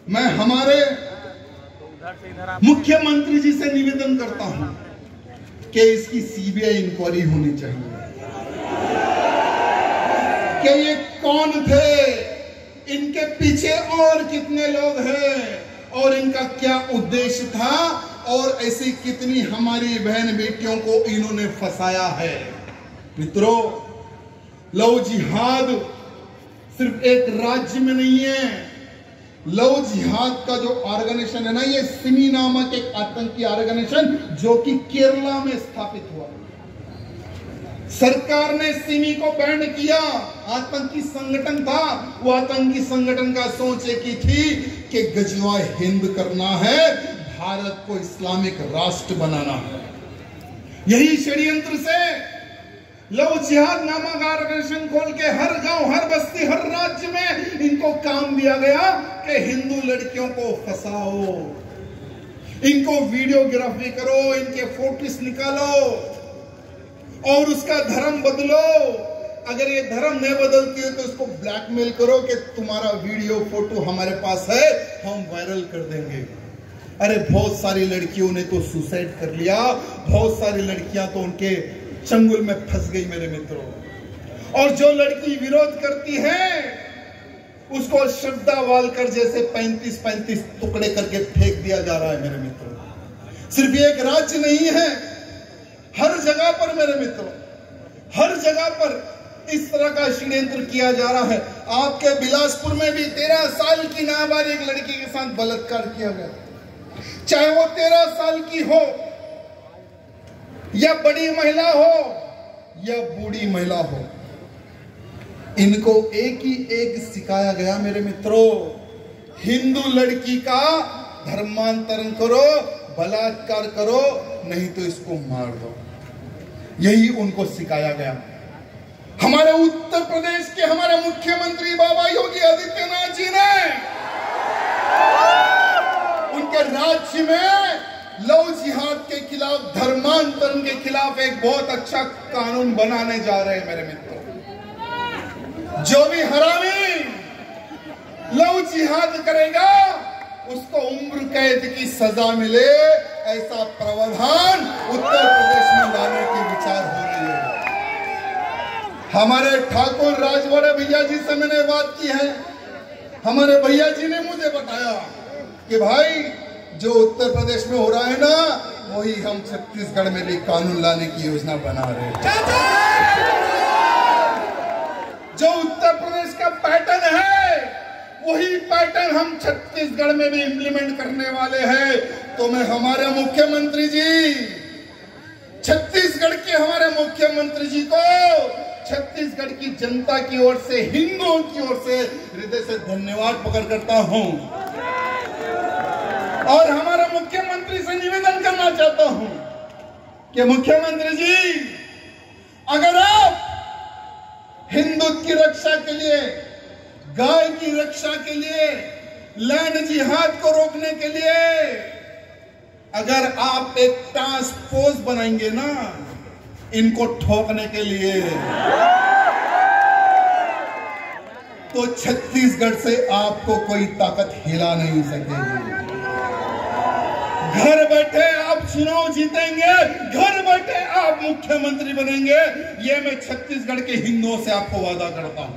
मैं हमारे मुख्यमंत्री जी से निवेदन करता हूं कि इसकी सीबीआई इंक्वायरी होनी चाहिए कि ये कौन थे, इनके पीछे और कितने लोग हैं और इनका क्या उद्देश्य था और ऐसी कितनी हमारी बहन बेटियों को इन्होंने फंसाया है। मित्रों, लव जिहाद सिर्फ एक राज्य में नहीं है। लव जिहाद का जो ऑर्गेनाइजेशन है ना, ये सिमी नामक एक आतंकी ऑर्गेनाइजेशन जो कि केरला में स्थापित हुआ। सरकार ने सिमी को बैन किया, आतंकी संगठन था। वो आतंकी संगठन का सोच एक ही थी कि गजवा हिंद करना है, भारत को इस्लामिक राष्ट्र बनाना है। यही षड्यंत्र से लव जिहाद नामक ऑर्गेनाइजेशन खोल के हर गांव, हर बस्ती, हर राज्य में इनको काम दिया गया कि हिंदू लड़कियों को फंसाओ, इनको वीडियोग्राफी करो, इनके फोटोस निकालो और उसका धर्म बदलो। अगर ये धर्म नहीं बदलती है तो उसको ब्लैकमेल करो कि तुम्हारा वीडियो फोटो हमारे पास है, हम वायरल कर देंगे। अरे बहुत सारी लड़कियों ने तो सुसाइड कर लिया, बहुत सारी लड़कियां तो उनके चंगुल में फंस गई मेरे मित्रों। और जो लड़की विरोध करती है उसको श्रद्धा वालकर जैसे 35-35 टुकड़े करके फेंक दिया जा रहा है मेरे मित्रों। सिर्फ एक राज्य नहीं है, हर जगह पर मेरे मित्रों, हर जगह पर इस तरह का षड्यंत्र किया जा रहा है। आपके बिलासपुर में भी 13 साल की नाबालिग लड़की के साथ बलात्कार किया गया, चाहे वो 13 साल की हो या बड़ी महिला हो या बूढ़ी महिला हो। इनको एक ही एक सिखाया गया मेरे मित्रों, हिंदू लड़की का धर्मांतरण करो, बलात्कार करो, नहीं तो इसको मार दो। यही उनको सिखाया गया। हमारे उत्तर प्रदेश के हमारे मुख्यमंत्री बाबा योगी आदित्यनाथ जी ने उनके राज्य में लव जिहाद के खिलाफ, धर्मांतरण के खिलाफ एक बहुत अच्छा कानून बनाने जा रहे हैं मेरे मित्रों। जो भी हरामी लव जिहाद करेगा उसको उम्र कैद की सजा मिले, ऐसा प्रावधान उत्तर प्रदेश में लाने की विचार हो रही है। हमारे ठाकुर राजवाड़े भैया जी से मैंने बात की है। हमारे भैया जी ने मुझे बताया कि भाई जो उत्तर प्रदेश में हो रहा है ना, वही हम छत्तीसगढ़ में भी कानून लाने की योजना बना रहे हैं। जो उत्तर प्रदेश का पैटर्न है, वही पैटर्न हम छत्तीसगढ़ में भी इंप्लीमेंट करने वाले हैं। तो मैं हमारे मुख्यमंत्री जी, छत्तीसगढ़ के हमारे मुख्यमंत्री जी को छत्तीसगढ़ की जनता की ओर से, हिंदुओं की ओर से हृदय से धन्यवाद प्रकट करता हूं और हमारे मुख्यमंत्री से निवेदन करना चाहता हूं कि मुख्यमंत्री जी, अगर आप हिंदुत्व की रक्षा के लिए, गाय की रक्षा के लिए, लैंड जिहाद को रोकने के लिए अगर आप एक टास्क फोर्स बनाएंगे ना इनको ठोकने के लिए, तो छत्तीसगढ़ से आपको कोई ताकत हिला नहीं सकेगी। घर बैठे आप चुनाव जीतेंगे, घर बैठे आप मुख्यमंत्री बनेंगे, ये मैं छत्तीसगढ़ के हिंदुओं से आपको वादा करता हूं।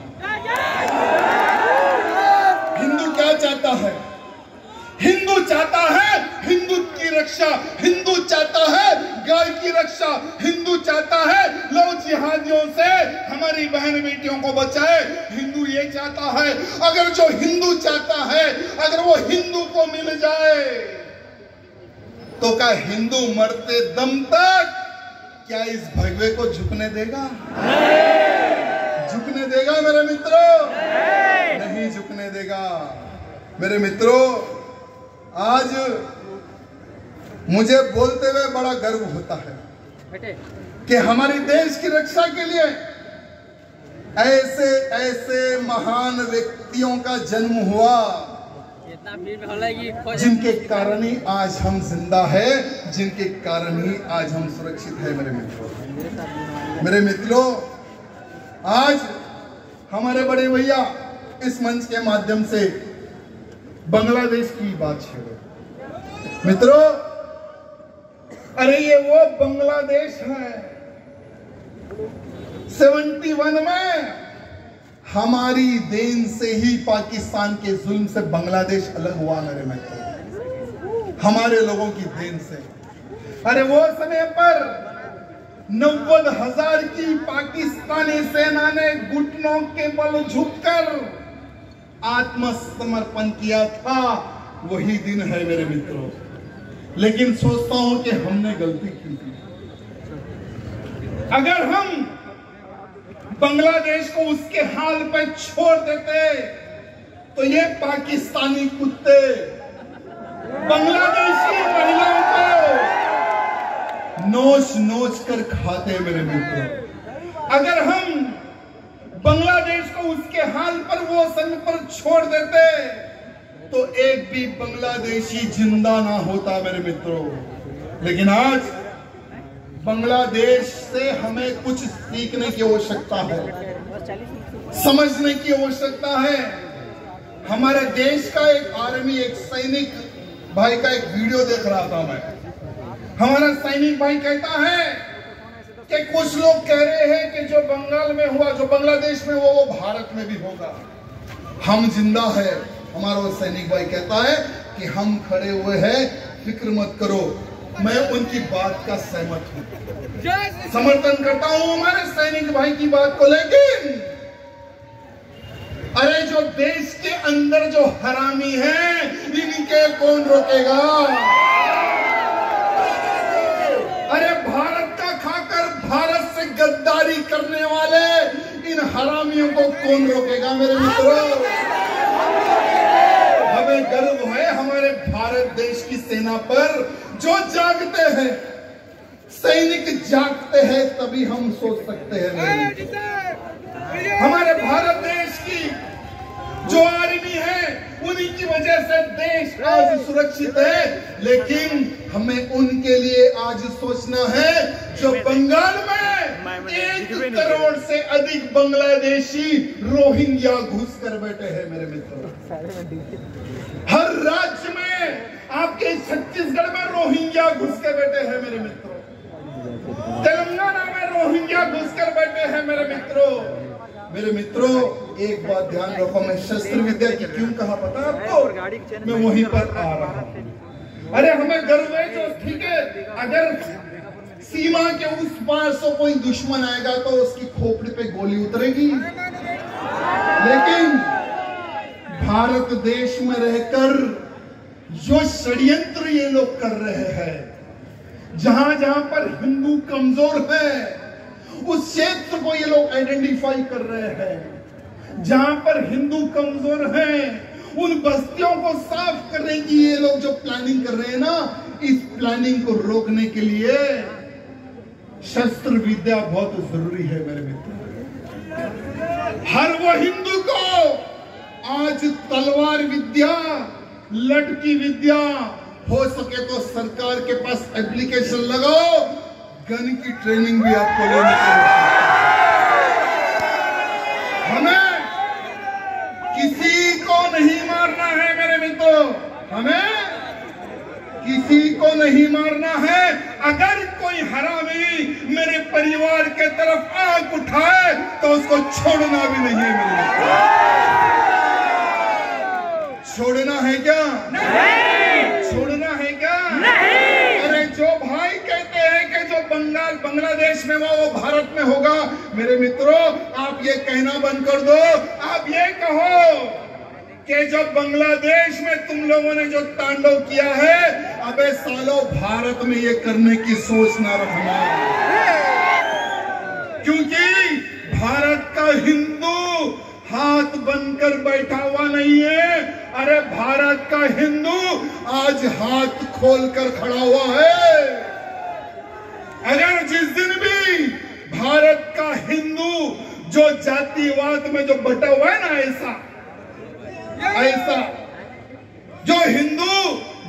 हिंदू क्या चाहता है? हिंदू चाहता है हिंदुत्व की रक्षा, हिंदू चाहता है गाय की रक्षा, हिंदू चाहता है लव जिहादियों से हमारी बहन बेटियों को बचाए। हिंदू ये चाहता है। अगर जो हिंदू चाहता है, अगर वो हिंदू को मिल जाए तो क्या हिंदू मरते दम तक क्या इस भगवे को झुकने देगा? झुकने देगा मेरे मित्रों? नहीं झुकने देगा। मेरे मित्रों, आज मुझे बोलते हुए बड़ा गर्व होता है कि हमारे देश की रक्षा के लिए ऐसे ऐसे महान व्यक्तियों का जन्म हुआ जिनके कारण ही आज हम जिंदा है, जिनके कारण ही आज हम सुरक्षित है। मेरे मित्रों, आज हमारे बड़े भैया इस मंच के माध्यम से बांग्लादेश की बात छेड़ो मित्रों। अरे ये वो बांग्लादेश है 71 में हमारी देन से ही पाकिस्तान के जुल्म से बांग्लादेश अलग हुआ मेरे मित्रों, हमारे लोगों की देन से। अरे वो समय पर 90,000 की पाकिस्तानी सेना ने घुटनों के बल झुककर आत्मसमर्पण किया था, वही दिन है मेरे मित्रों। लेकिन सोचता हूं कि हमने गलती की थी। अगर हम बांग्लादेश को उसके हाल पे छोड़ देते तो ये पाकिस्तानी कुत्ते बांग्लादेशी महिलाओं को नोच नोच कर खाते मेरे मित्रों। अगर हम बांग्लादेश को उसके हाल पर वो सन पर छोड़ देते तो एक भी बांग्लादेशी जिंदा ना होता मेरे मित्रों। लेकिन आज बांग्लादेश से हमें कुछ सीखने की आवश्यकता है, समझने की आवश्यकता है। हमारे देश का एक आर्मी, एक सैनिक भाई का एक वीडियो देख रहा था मैं। हमारा सैनिक भाई कहता है कि कुछ लोग कह रहे हैं कि जो बंगाल में हुआ, जो बांग्लादेश में हुआ, वो भारत में भी होगा। हम जिंदा है। हमारा वो सैनिक भाई कहता है कि हम खड़े हुए हैं, फिक्र मत करो। मैं उनकी बात का सहमत हूं, समर्थन करता हूं हमारे सैनिक भाई की बात को। लेकिन अरे जो देश के अंदर जो हरामी हैं, इनके कौन रोकेगा? अरे भारत का खाकर भारत से गद्दारी करने वाले इन हरामियों को कौन रोकेगा मेरे मित्रों? हमें गर्व है हमारे भारत देश की सेना पर, जो जागते हैं, सैनिक जागते हैं तभी हम सोच सकते हैं। हमारे भारत देश की जो आर्मी है, उन्हीं की वजह से देश आज सुरक्षित है। लेकिन हमें उनके लिए आज सोचना है जो बंगाल में 1 करोड़ से अधिक बांग्लादेशी रोहिंग्या घुस कर बैठे हैं मेरे मित्रों। हर राज्य में, आपके छत्तीसगढ़ में रोहिंग्या घुस कर बैठे हैं मेरे मित्रों। तेलंगाना में रोहिंग्या घुस कर बैठे हैं मेरे मित्रों। मेरे मित्रों, एक बात ध्यान रखो, मैं शस्त्र विद्या की क्यों कहा पता आपको? मैं वहीं पर आ रहा हूं। अरे हमें गर्व है जो, ठीक है, अगर सीमा के उस पार से कोई दुश्मन आएगा तो उसकी खोपड़ी पे गोली उतरेगी। लेकिन भारत देश में रहकर जो षड्यंत्र ये लोग कर रहे हैं, जहां जहां पर हिंदू कमजोर है, उस क्षेत्र को ये लोग आइडेंटिफाई कर रहे हैं। जहां पर हिंदू कमजोर हैं, उन बस्तियों को साफ करने की ये लोग जो प्लानिंग कर रहे हैं ना, इस प्लानिंग को रोकने के लिए शस्त्र विद्या बहुत जरूरी है मेरे मित्र। हर वो हिंदू को आज तलवार विद्या, लटकी विद्या, हो सके तो सरकार के पास एप्लीकेशन लगाओ, गन की ट्रेनिंग भी आपको लेनी चाहिए। हमें किसी को नहीं मारना है मेरे मित्रों, हमें किसी को नहीं मारना है। अगर कोई हरामी मेरे परिवार के तरफ आंख उठाए तो उसको छोड़ना भी नहीं है मेरे मित्रों। छोड़ना है क्या? नहीं। छोड़ना है क्या? नहीं। अरे जो भाई कहते हैं कि जो बांग्लादेश में वो भारत में होगा, मेरे मित्रों आप ये कहना बंद कर दो। आप ये कहो कि जो बांग्लादेश में तुम लोगों ने जो तांडव किया है, अबे सालों भारत में ये करने की सोच ना रखना। क्योंकि भारत का हिंदू हाथ बनकर बैठा हुआ नहीं है। अरे भारत का हिंदू आज हाथ खोलकर खड़ा हुआ है। अगर जिस दिन भी भारत का हिंदू जो जातिवाद में जो बटा हुआ है ना, ऐसा जो हिंदू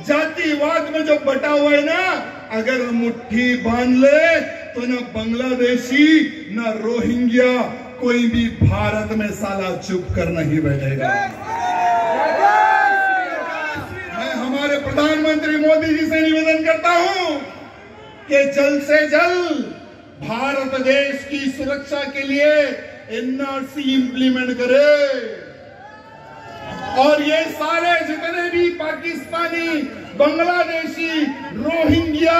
जातिवाद में जो बटा हुआ है ना, अगर मुट्ठी बांध ले तो ना बांग्लादेशी ना रोहिंग्या कोई भी भारत में साला चुप कर नहीं बैठेगा। करता हूं कि जल्द से जल्द भारत देश की सुरक्षा के लिए एनआरसी इंप्लीमेंट करे और ये सारे जितने भी पाकिस्तानी, बांग्लादेशी, रोहिंग्या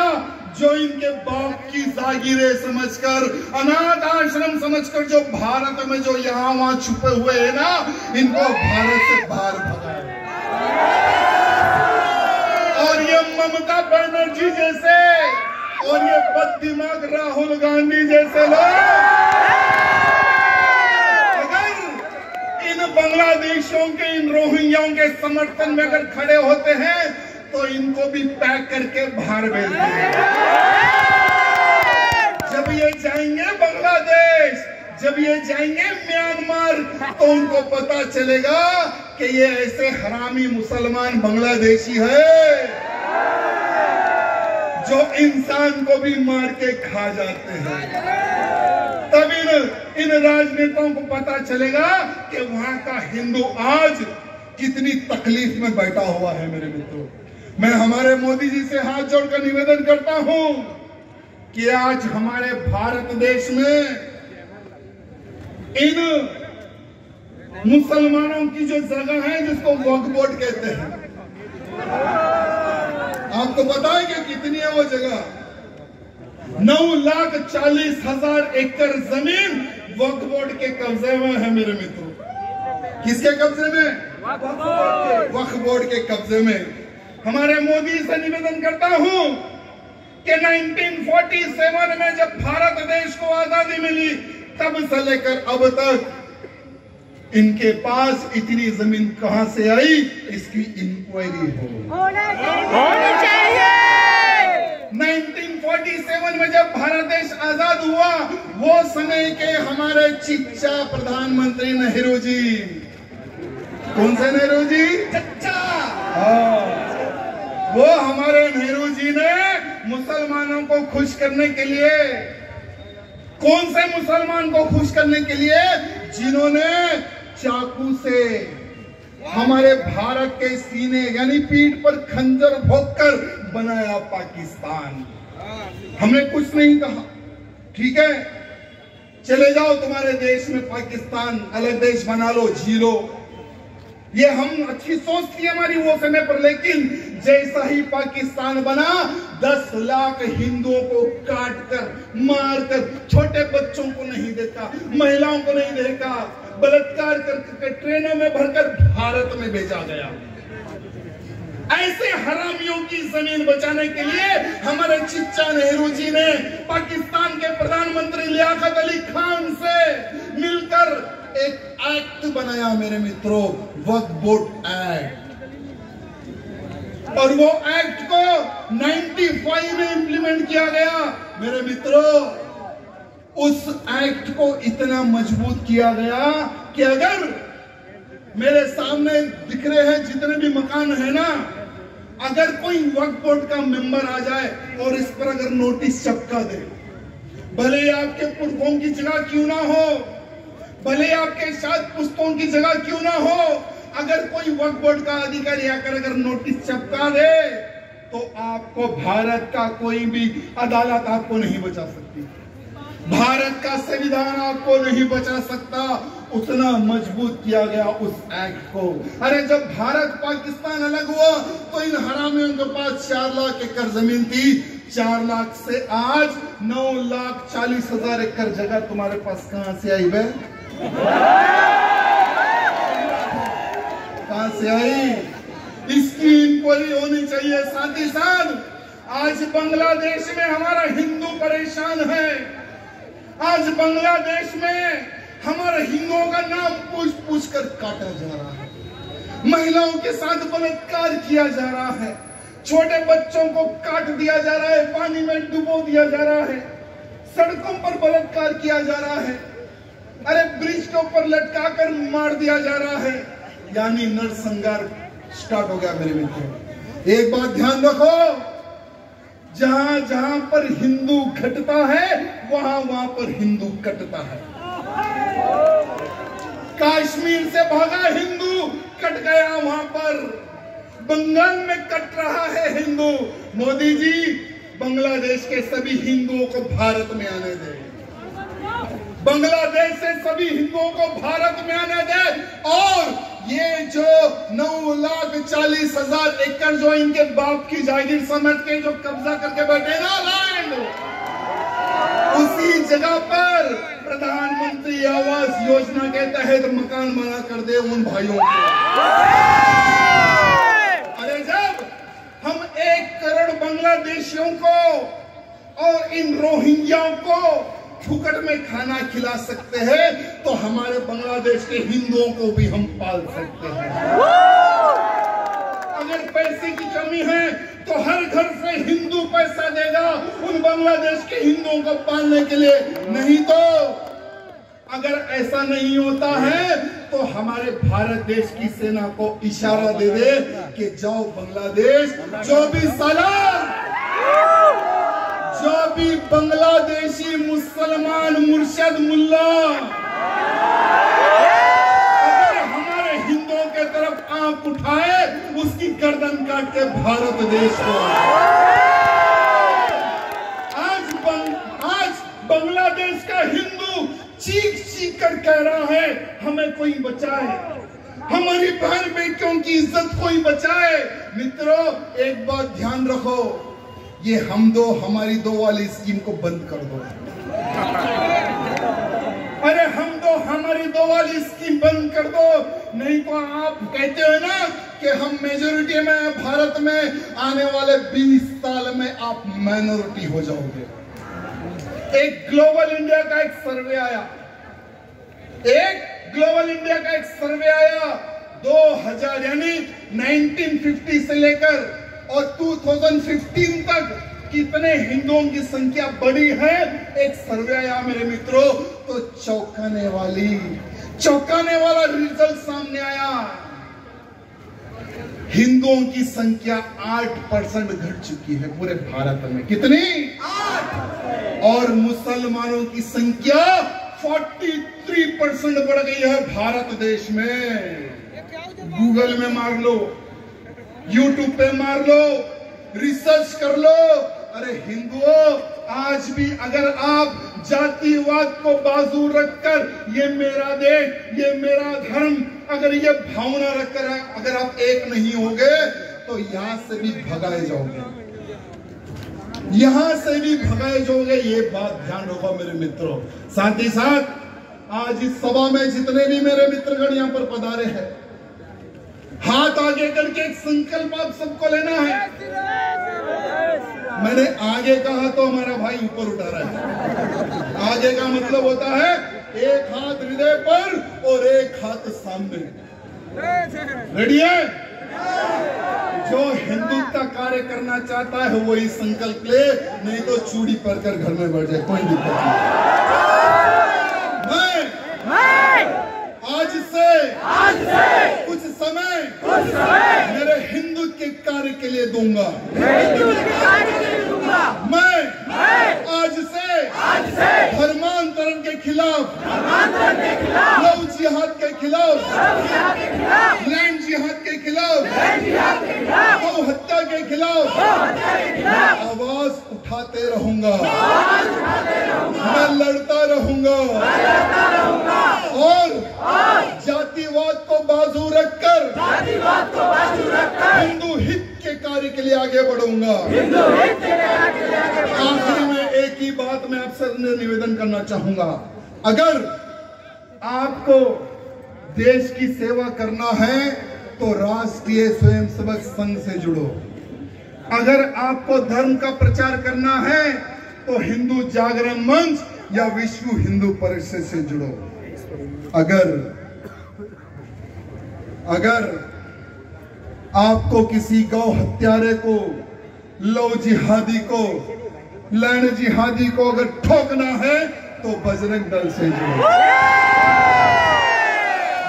जो इनके बाप की जागीरें समझकर, अनाथ आश्रम समझकर जो भारत में जो यहाँ वहां छुपे हुए हैं ना, इनको भारत से बाहर भगाए। और ये ममता बनर्जी जैसे और ये बददिमाग राहुल गांधी जैसे लोग बांग्लादेशियों के, इन रोहिंग्याओं के समर्थन में अगर खड़े होते हैं तो इनको भी पैक करके बाहर भेज देंगे। जब ये जाएंगे बांग्लादेश, जब ये जाएंगे म्यांमार, तो उनको पता चलेगा कि ये ऐसे हरामी मुसलमान बांग्लादेशी है जो इंसान को भी मार के खा जाते हैं। तब इन राजनेताओं को पता चलेगा कि वहां का हिंदू आज कितनी तकलीफ में बैठा हुआ है। मेरे मित्रों, मैं हमारे मोदी जी से हाथ जोड़कर निवेदन करता हूं कि आज हमारे भारत देश में इन मुसलमानों की जो जगह है जिसको वक्फ बोर्ड कहते हैं, आपको पता है कि कितनी है वो जगह? 9,40,000 एकड़ जमीन वक्फ बोर्ड के कब्जे में है। मेरे मित्रों, किसके कब्जे में? वक्फ बोर्ड के कब्जे में। हमारे मोदी से निवेदन करता हूं कि 1947 में जब भारत देश को आजादी मिली तब से लेकर अब तक इनके पास इतनी जमीन कहां से आई, इसकी इंक्वायरी होनी चाहिए। 1947 में जब भारत देश आजाद हुआ, वो समय के हमारे चिच्चा प्रधानमंत्री नेहरू जी, कौन से नेहरू जी? चच्चा। वो हमारे नेहरू जी ने मुसलमानों को खुश करने के लिए, कौन से मुसलमान को खुश करने के लिए? जिन्होंने चाकू से हमारे भारत के सीने यानी पीठ पर खंजर भोंककर बनाया पाकिस्तान। हमने कुछ नहीं कहा, ठीक है, चले जाओ तुम्हारे देश में पाकिस्तान, अलग देश बना लो, जी लो। ये हम अच्छी सोच थी हमारी वो समय पर, लेकिन जैसा ही पाकिस्तान बना 10 लाख हिंदुओं को काट कर, मार कर, छोटे बच्चों को नहीं देखा, महिलाओं को नहीं देखा, बलात्कार करके ट्रेनों में भरकर भारत में भेजा गया। ऐसे हरामियों की जमीन बचाने के लिए हमारे चिच्चा नेहरू जी ने पाकिस्तान के प्रधानमंत्री लियाकत अली खान से मिलकर एक एक्ट बनाया मेरे मित्रों, वक्फ बोर्ड एक्ट। और वो एक्ट को 95 में इंप्लीमेंट किया गया। मेरे मित्रों, उस एक्ट को इतना मजबूत किया गया कि अगर मेरे सामने दिख रहे हैं जितने भी मकान है ना, अगर कोई वक्फ बोर्ड का मेंबर आ जाए और इस पर अगर नोटिस चिपका दे, भले आपके पुरखों की जगह क्यों ना हो, भले आपके साथ पुश्तों की जगह क्यों ना हो, अगर कोई वक्फ बोर्ड का अधिकारी आकर अगर नोटिस चिपका दे तो आपको भारत का कोई भी अदालत आपको नहीं बचा सकती, भारत का संविधान आपको नहीं बचा सकता। उतना मजबूत किया गया उस एक्ट को। अरे जब भारत पाकिस्तान अलग हुआ तो इन हरामियों के पास 4 लाख एकड़ जमीन थी, 4 लाख से आज 9,40,000 एकड़ जगह तुम्हारे पास कहां से आई बे? कहां से आई? इसकी इंक्वायरी होनी चाहिए। साथ ही साथ आज बांग्लादेश में हमारा हिंदू परेशान है। आज बांग्लादेश में हमारे हिंदुओं का नाम पूछ पूछ कर काटा जा रहा है, महिलाओं के साथ बलात्कार किया जा रहा है, छोटे बच्चों को काट दिया जा रहा है, पानी में डुबो दिया जा रहा है, सड़कों पर बलात्कार किया जा रहा है, अरे ब्रिज के ऊपर लटका कर मार दिया जा रहा है। यानी नरसंहार स्टार्ट हो गया। मेरे मित्रों, एक बात ध्यान रखो, जहां जहां पर हिंदू घटता है वहां वहां पर हिंदू कटता है। कश्मीर से भागा हिंदू कट गया वहां पर, बंगाल में कट रहा है हिंदू। मोदी जी, बांग्लादेश के सभी हिंदुओं को भारत में आने दे, बांग्लादेश से सभी हिंदुओं को भारत में आने दे। और ये जो 9,40,000 एकड़ जो इनके बाप की जागीर समझ के जो कब्जा करके बैठे ना लैंड, उसी जगह पर प्रधानमंत्री आवास योजना के तहत मकान बना कर दे उन भाइयों को। अरे जब हम 1 करोड़ बांग्लादेशियों को और इन रोहिंग्याओं को फुकट में खाना खिला सकते हैं, तो हमारे बांग्लादेश के हिंदुओं को भी हम पाल सकते हैं। अगर पैसे की कमी है तो हर घर से हिंदू पैसा देगा उन बांग्लादेश के हिंदुओं को पालने के लिए। नहीं तो अगर ऐसा नहीं होता है तो हमारे भारत देश की सेना को इशारा दे दे कि जाओ बांग्लादेश, जो भी बांग्लादेशी मुसलमान मुर्शद मुल्ला अगर हमारे हिंदुओं के तरफ आंख उठाए, उसकी गर्दन काट के भारत देश को। आज बांग्लादेश का हिंदू चीख चीख कर कह रहा है, हमें कोई बचाए, हमारी बहन बेटियों की इज्जत कोई बचाए। मित्रों, एक बात ध्यान रखो, ये हम दो हमारी दो वाली स्कीम को बंद कर दो। अरे हम दो हमारी दो वाली स्कीम बंद कर दो, नहीं तो आप कहते हो ना कि हम मेजोरिटी में भारत में, आने वाले 20 साल में आप माइनॉरिटी हो जाओगे। एक ग्लोबल इंडिया का एक सर्वे आया, 2000 यानी 1950 से लेकर और 2015 तक कितने हिंदुओं की संख्या बढ़ी है, एक सर्वे आया मेरे मित्रों, तो चौंकाने वाला रिजल्ट सामने आया। हिंदुओं की संख्या 8% घट चुकी है पूरे भारत में। कितनी? 8। और मुसलमानों की संख्या 43% बढ़ गई है भारत देश में। गूगल में मार लो, यूट्यूब पे मार लो, रिसर्च कर लो। अरे हिंदुओं, आज भी अगर आप जातिवाद को बाजू रखकर ये मेरा देश, ये मेरा धर्म, अगर ये भावना रखकर अगर आप एक नहीं होगे तो यहां से भी भगाए जाओगे, यहां से भी भगाए जाओगे। ये बात ध्यान रखो मेरे मित्रों। साथ ही साथ आज इस सभा में जितने भी मेरे मित्रगण यहाँ पर पधारे हैं, हाथ आगे करके एक संकल्प आप सबको लेना है। मैंने आगे कहा तो हमारा भाई ऊपर उठा रहा है। आगे का मतलब होता है एक हाथ हृदय पर और एक हाथ सामने। रेडी है? जो हिंदुत्व कार्य करना चाहता है वही संकल्प ले, नहीं तो चूड़ी पहनकर घर में बैठ जाए, कोई दिक्कत नहीं। आज से कुछ समय मेरे हिंदुत्व के कार्य के लिए दूंगा। मैं आज से धर्मांतरण के खिलाफ, लव जिहाद के खिलाफ, लैंड जिहाद के खिलाफ, गौ हत्या के खिलाफ आवाज उठाते रहूंगा। मैं लड़ता रहूंगा और जातिवाद को बाजू रखकर हिंदू हित के कार्य के लिए आगे बढ़ूंगा। आखिर में एक ही बात मैं आपसे निवेदन करना चाहूंगा, अगर आपको देश की सेवा करना है तो राष्ट्रीय स्वयंसेवक संघ से जुड़ो। अगर आपको धर्म का प्रचार करना है तो हिंदू जागरण मंच या विश्व हिंदू परिषद से जुड़ो। अगर आपको किसी गौ हत्यारे को, लव जिहादी को, लैंड जिहादी को अगर ठोकना है तो बजरंग दल से जुड़ो।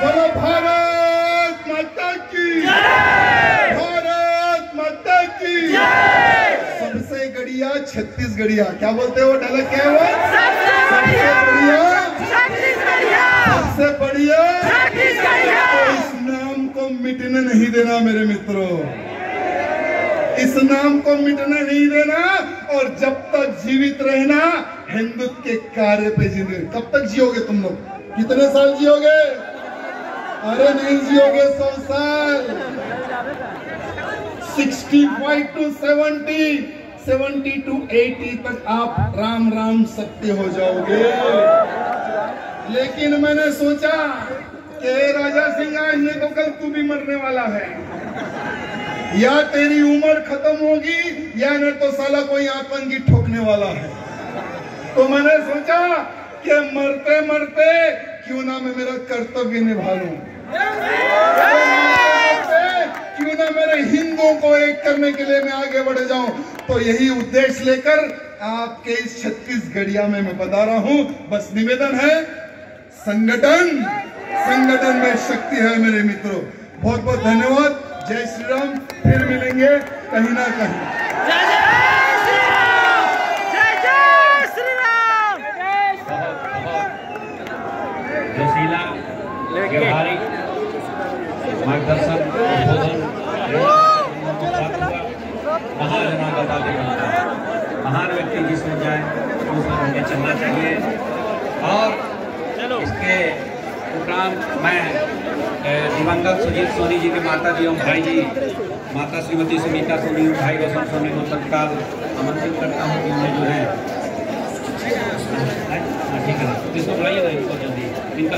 बोलो भारत माता की, भारत माता की। सबसे बढ़िया छत्तीसगढ़िया, क्या बोलते हो? डायलॉग क्या है वो? सबसे बढ़िया तो इस नाम को मिटने नहीं देना मेरे मित्रों, इस नाम को मिटने नहीं देना। और जब तक जीवित रहना हिंदुत्व के कार्य पे जिंदगी। कब तक जियोगे तुम लोग? कितने साल जियोगे? अरे नहीं जियोगे 100 साल। 65 to 70, 70 to 80 तक आप राम राम सत्य हो जाओगे। लेकिन मैंने सोचा कि राजा सिंह ये तो कल तू भी मरने वाला है, या तेरी उम्र खत्म होगी या न तो साला कोई आतंकी ठोकने वाला है। तो मैंने सोचा कि मरते मरते क्यों ना मैं मेरा कर्तव्य निभा लूं, क्यों ना मेरे हिंदुओं को एक करने के लिए मैं आगे बढ़ जाऊं। तो यही उद्देश्य लेकर आपके इस छत्तीसगढ़िया में मैं बता रहा हूं। बस निवेदन है, संगठन, संगठन में शक्ति है मेरे मित्रों। बहुत बहुत धन्यवाद। जय श्री राम। फिर मिलेंगे कहीं ना कहीं। जय जय श्री राम, जय जय श्री राम। जोशीला व्यवहारिक मार्गदर्शन महान व्यक्ति जिसमें जाए उसमें हमें चलना चाहिए। और इसके उपरांत मैं दिवंगत सुजीत सोनी जी के माता जी एवं भाई जी, माता श्रीमती सुनीता सोनी, भाई वसंत सोनी को तत्काल आमंत्रित करता हूँ कि उन्हें जो है ठीक है इसको बुलाइए ना, इनको जल्दी इनका